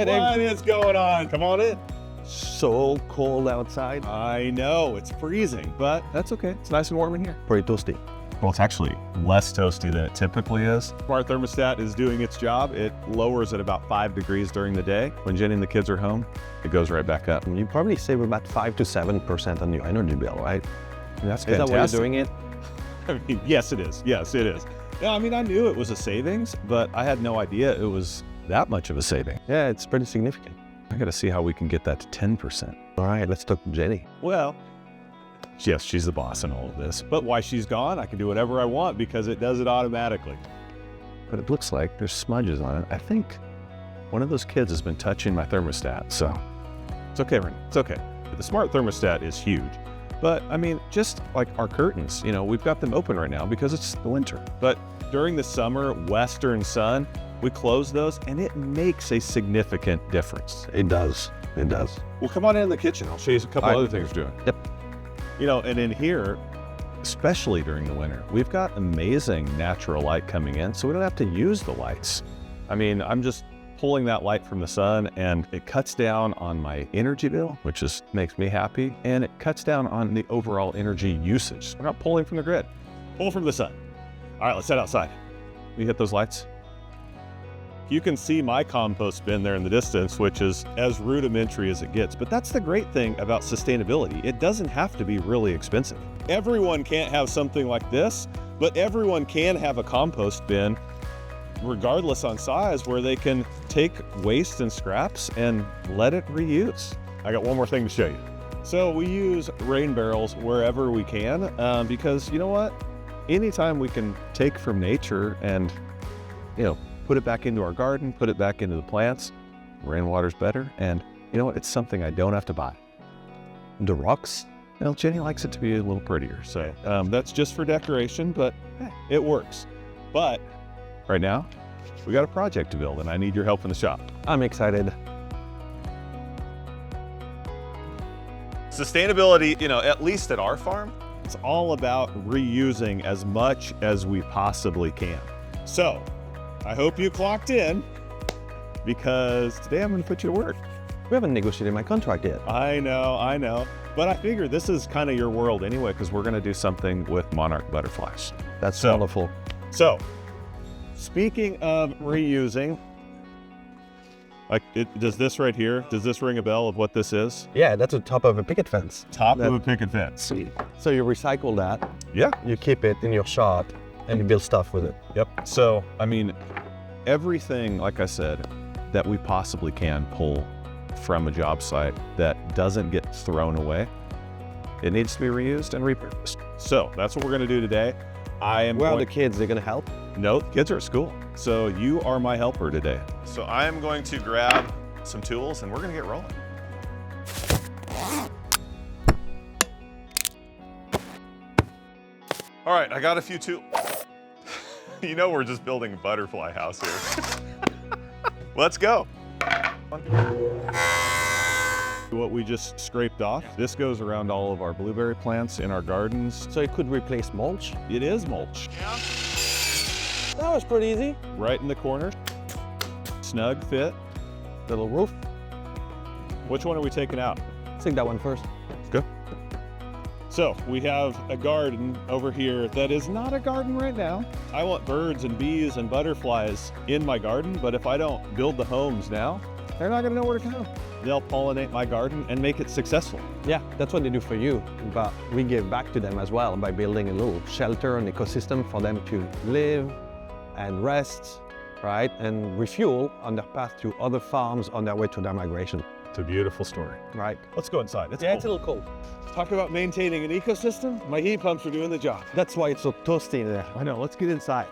What is going on? Come on in. So cold outside. I know, it's freezing, but that's okay. It's nice and warm in here. Pretty toasty. Well, it's actually less toasty than it typically is. Smart thermostat is doing its job. It lowers at about 5 degrees during the day. When Jenny and the kids are home, it goes right back up. You probably save about 5 to 7% on your energy bill, right? That's Is that fantastic. why you're doing it? I mean, yes, it is. Yes, it is. Yeah, I mean, I knew it was a savings, but I had no idea it was that much of a saving. Yeah, it's pretty significant. I got to see how we can get that to 10%. All right, let's talk to Jenny. Well, yes, she's the boss in all of this. But while she's gone, I can do whatever I want because it does it automatically. But it looks like there's smudges on it. I think one of those kids has been touching my thermostat, so it's okay, Ren. It's okay. The smart thermostat is huge. But I mean, just like our curtains, you know, we've got them open right now because it's the winter. But during the summer, western sun, we close those and it makes a significant difference. It does. It does. Well, come on in the kitchen. I'll show you a couple other things we're doing. Yep. You know, and in here, especially during the winter, we've got amazing natural light coming in, so we don't have to use the lights. I mean, I'm just pulling that light from the sun and it cuts down on my energy bill, which is makes me happy, and it cuts down on the overall energy usage. We're not pulling from the grid, pull from the sun. All right, let's head outside. You hit those lights. You can see my compost bin there in the distance, which is as rudimentary as it gets. But that's the great thing about sustainability. It doesn't have to be really expensive. Everyone can't have something like this, but everyone can have a compost bin, regardless on size, where they can take waste and scraps and let it reuse. I got one more thing to show you. So we use rain barrels wherever we can, because you know what? Anytime we can take from nature and, you know, put it back into our garden, put it back into the plants, rainwater's better, and you know what? It's something I don't have to buy. The rocks? Well, Jenny likes it to be a little prettier, so that's just for decoration, but hey, it works. But right now, we got a project to build, and I need your help in the shop. I'm excited. Sustainability, you know, at least at our farm, it's all about reusing as much as we possibly can. So, I hope you clocked in, because today I'm going to put you to work. We haven't negotiated my contract yet. I know. But I figure this is kind of your world anyway, because we're going to do something with monarch butterflies. That's wonderful. So, speaking of reusing, does this right here, does this ring a bell of what this is? Yeah, that's the top of a picket fence. Top of a picket fence. So you recycle that. Yeah. You keep it in your shop and you build stuff with it. Yep. So, I mean, everything, like I said, that we possibly can pull from a job site that doesn't get thrown away, it needs to be reused and repurposed. So that's what we're going to do today. Where are the kids? They're going to help? No, the kids are at school. So you are my helper today. So I am going to grab some tools and we're going to get rolling. All right, I got a few tools. You know, we're just building a butterfly house here. Let's go. What we just scraped off, this goes around all of our blueberry plants in our gardens. So it could replace mulch? It is mulch. That was pretty easy. Right in the corner. Snug fit. Little roof. Which one are we taking out? Let's take that one first. Let's go. So we have a garden over here that is not a garden right now. I want birds and bees and butterflies in my garden, but if I don't build the homes now, they're not gonna know where to come. They'll pollinate my garden and make it successful. Yeah, that's what they do for you, but we give back to them as well by building a little shelter and ecosystem for them to live and rest, right? And refuel on their path to other farms on their way to their migration. It's a beautiful story. Right. Let's go inside. It's a little cold. Talk about maintaining an ecosystem. My heat pumps are doing the job. That's why it's so toasty in there. I know, let's get inside.